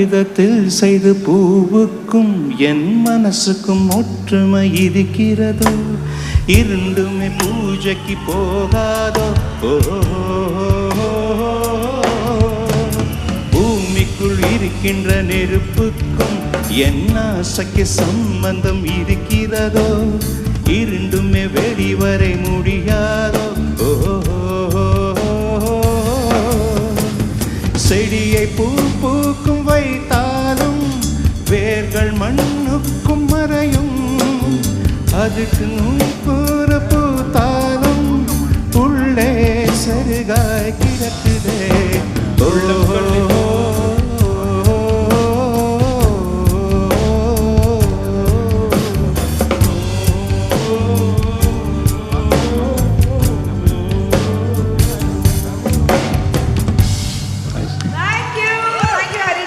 விதத்தில் செய்து பூவுக்கும் என் மனசுக்கும் ஒற்றுமை இருக்கிறதோ, இரண்டுமே பூஜைக்கு போகாதோ. பூமிக்குள் இருக்கின்ற நெருப்புக்கும் என் ஆசைக்கு சம்பந்தம் இருக்கிறதோ, இரண்டுமே வெளிவரை முடியாதோ. செடியை பூ பூக்கும் வைத்தாலும் வேர்கள் மண்ணுக்கும் மறையும், அதுக்கு நூற்பூர பூத்தாலும் உள்ளே சருகாய் கிடக்குதே.